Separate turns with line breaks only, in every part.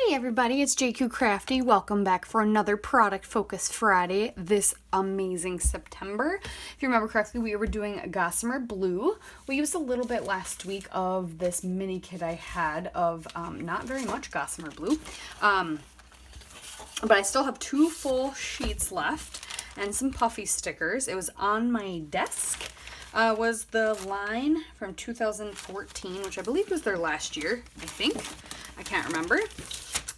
Hey everybody, it's JQ Crafty. Welcome back for another Product Focus Friday this amazing September. If you remember correctly, we were doing Gossimer Blue. We used a little bit last week of this mini kit I had of not very much Gossimer Blue. But I still have 2 full sheets left and some puffy stickers. It was on my desk. Was the line from 2014, which I believe was their last year, I think. I can't remember.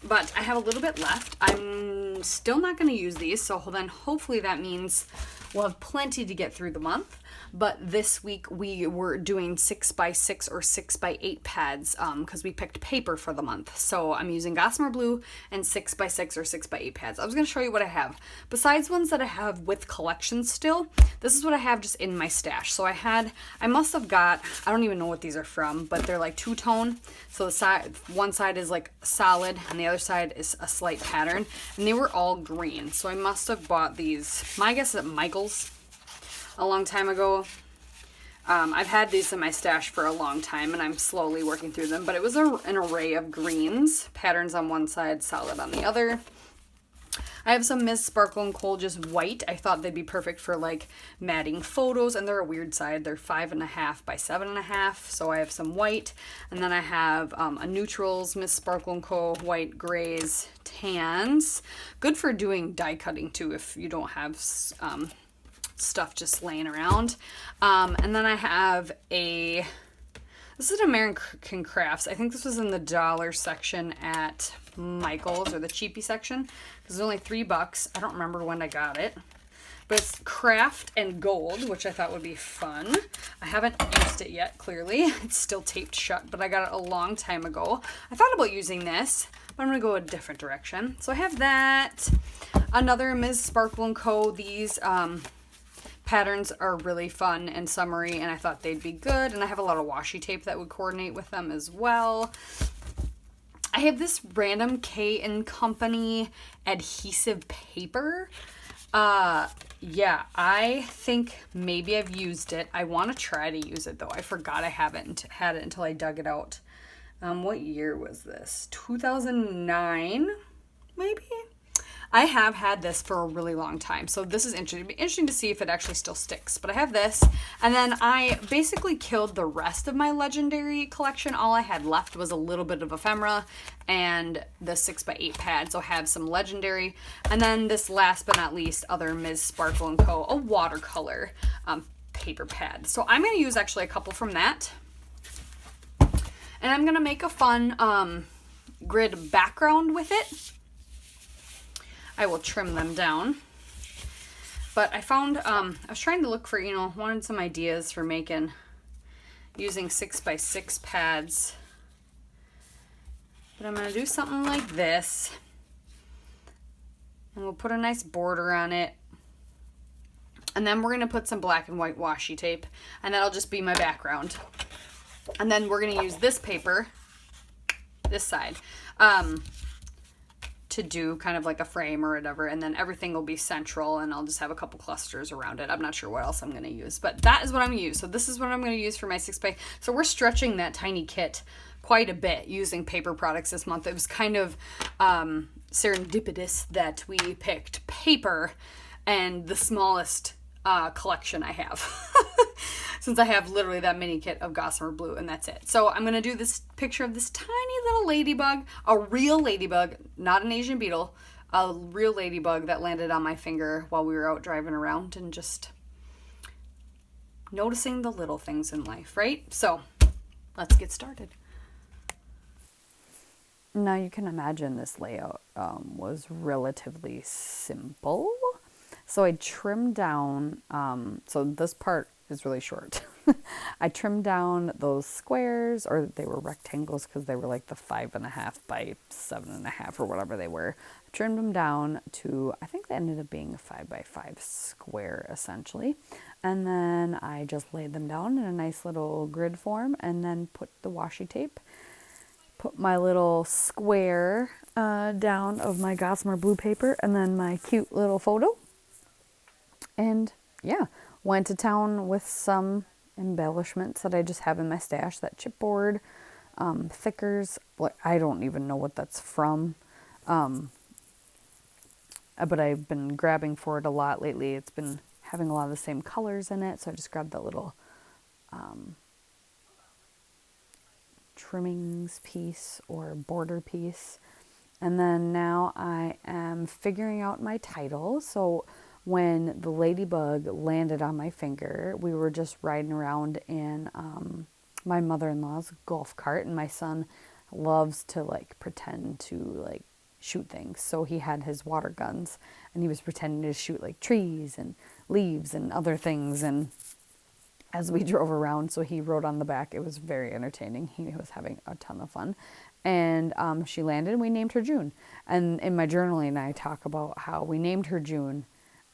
But I have a little bit left. I'm still not going to use these, so then hopefully that means we'll have plenty to get through the month. But this week we were doing 6x6 or 6x8 pads because we picked paper for the month. So I'm using Gossimer Blue and 6x6 or 6x8 pads. I was going to show you what I have. Besides ones that I have with collections still, this is what I have just in my stash. So I must have got, I don't even know what these are from, but they're like two-tone. So the side, one side is like solid and the other side is a slight pattern. And they were all green. So I must have bought these, my guess is at Michael's a long time ago. I've had these in my stash for a long time and I'm slowly working through them, but it was an array of greens, patterns on one side, solid on the other. I have some Ms. Sparkle and Kohl just white. I thought they'd be perfect for like matting photos, and they're a weird side. They're 5.5 by 7.5, so I have some white. And then I have a neutrals, Ms. Sparkle and Kohl, white, grays, tans. Good for doing die cutting too if you don't have stuff just laying around. And then I have this is an American Crafts. I think this was in the dollar section at Michael's, or the cheapie section, because it was only $3. I don't remember when I got it. But it's craft and gold, which I thought would be fun. I haven't used it yet, clearly. It's still taped shut, but I got it a long time ago. I thought about using this, but I'm going to go a different direction. So I have that. Another Ms. Sparkle & Co. These patterns are really fun and summery, and I thought they'd be good. And I have a lot of washi tape that would coordinate with them as well. I have this random K & Company adhesive paper. Yeah, I think maybe I've used it. I want to try to use it though. I forgot I haven't had it until I dug it out. What year was this? 2009, maybe? I have had this for a really long time, so this is interesting. It'd be interesting to see if it actually still sticks. But I have this, and then I basically killed the rest of my Legendary collection. All I had left was a little bit of ephemera and the 6x8 pad, so I have some Legendary. And then this last but not least, other Ms. Sparkle & Co., a watercolor paper pad. So I'm going to use actually a couple from that. And I'm going to make a fun grid background with it. I will trim them down. But I found, I was trying to look for, wanted some ideas for using 6x6 pads. But I'm going to do something like this. And we'll put a nice border on it. And then we're going to put some black and white washi tape. And that'll just be my background. And then we're going to use this paper, this side, to do kind of like a frame or whatever, and then everything will be central, and I'll just have a couple clusters around it. I'm not sure what else I'm going to use, but that is what I'm going to use. So this is what I'm going to use for my 6x. So we're stretching that tiny kit quite a bit using paper products this month. It was kind of serendipitous that we picked paper and the smallest collection I have. Since I have literally that mini kit of Gossimer Blue, and that's it. So I'm going to do this picture of this tiny little ladybug, a real ladybug, not an Asian beetle, a real ladybug that landed on my finger while we were out driving around and just noticing the little things in life, right? So let's get started.
Now you can imagine this layout was relatively simple. So I trimmed down, so this part is really short. I trimmed down those squares, or they were rectangles because they were like the 5.5 by 7.5 or whatever they were. I trimmed them down to, I think they ended up being a 5x5 square essentially. And then I just laid them down in a nice little grid form and then put the washi tape. Put my little square down of my Gossimer Blue paper and then my cute little photo. And yeah, went to town with some embellishments that I just have in my stash, that chipboard, thickers. I don't even know what that's from. But I've been grabbing for it a lot lately. It's been having a lot of the same colors in it, so I just grabbed that little trimmings piece or border piece. And then now I am figuring out my title. So when the ladybug landed on my finger, we were just riding around in my mother-in-law's golf cart, and my son loves to like pretend to like shoot things. So he had his water guns and he was pretending to shoot like trees and leaves and other things. And as we drove around, so he rode on the back. It was very entertaining. He was having a ton of fun. And she landed and we named her June. And in my journaling, I talk about how we named her June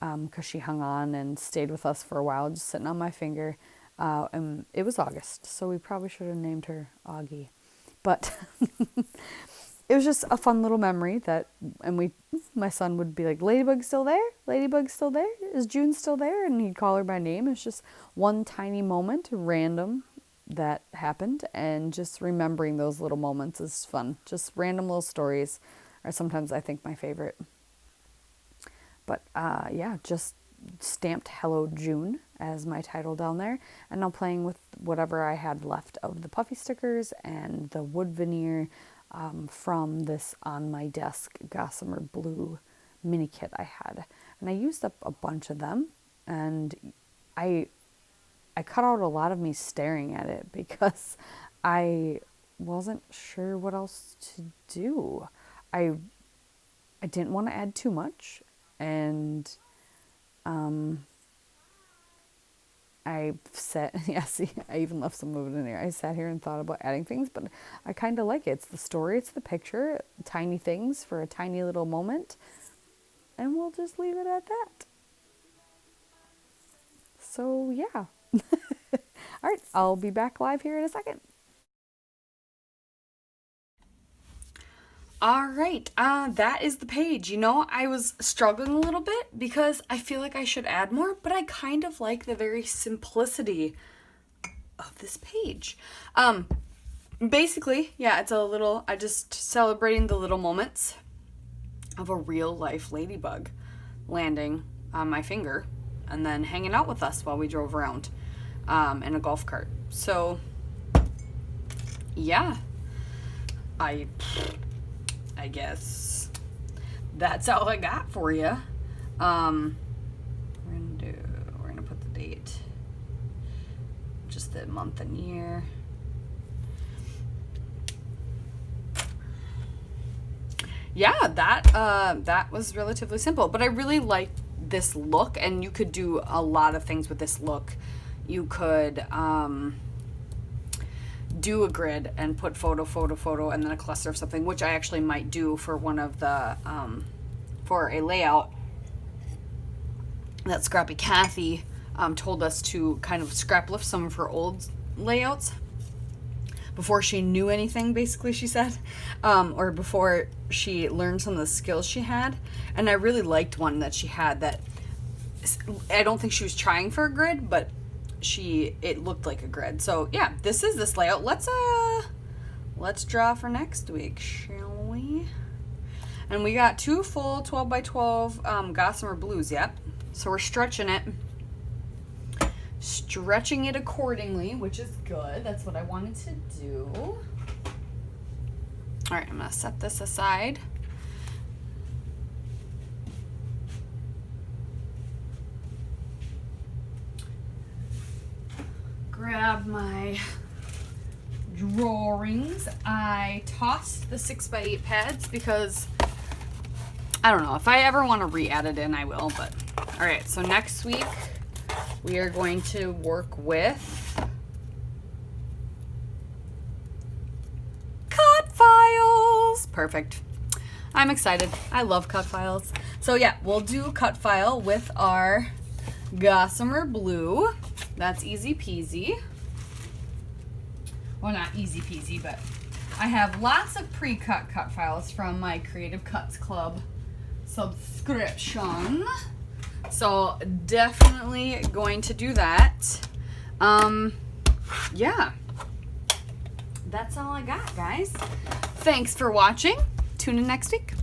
because she hung on and stayed with us for a while, just sitting on my finger. And it was August, so we probably should have named her Augie. But it was just a fun little memory and my son would be like, Ladybug's still there? Ladybug's still there? Is June still there? And he'd call her by name. It's just one tiny moment, random, that happened. And just remembering those little moments is fun. Just random little stories are sometimes, I think, my favorite. But yeah, just stamped Hello June as my title down there. And now playing with whatever I had left of the puffy stickers and the wood veneer from this On My Desk Gossimer Blue mini kit I had. And I used up a bunch of them, and I cut out a lot of me staring at it because I wasn't sure what else to do. I didn't want to add too much, and I sat, yeah, see, I even left some of it in there. I sat here and thought about adding things, but I kind of like it. It's the story, it's the picture, tiny things for a tiny little moment, and we'll just leave it at that. So, yeah. All right, I'll be back live here in a second.
All right, that is the page. You know, I was struggling a little bit because I feel like I should add more, but I kind of like the very simplicity of this page. Basically, yeah, it's I just celebrating the little moments of a real life ladybug landing on my finger and then hanging out with us while we drove around in a golf cart. So, yeah, I guess that's all I got for you. We're gonna put the date, just the month and year. Yeah, that was relatively simple, but I really like this look, and you could do a lot of things with this look. You could do a grid and put photo, and then a cluster of something, which I actually might do for one of the, for a layout that Scrappy Kathy told us to kind of scrap lift some of her old layouts before she knew anything, basically, she said, or before she learned some of the skills she had. And I really liked one that she had that, I don't think she was trying for a grid, but it looked like a grid. So yeah, this is this layout. Let's draw for next week, shall we? And we got 2 full 12 by 12 Gossimer blues. Yep. So we're stretching it accordingly, which is good. That's what I wanted to do. All right, I'm gonna set this aside. Grab my drawings. I tossed the 6x8 pads because I don't know, if I ever want to re-add it in, I will. But all right, so next week we are going to work with cut files. Perfect. I'm excited. I love cut files. So yeah, we'll do cut file with our Gossimer blue. That's easy peasy. Well, not easy peasy, but I have lots of pre-cut cut files from my Creative Cuts Club subscription. So definitely going to do that. Yeah. that's all I got, guys. Thanks for watching. Tune in next week.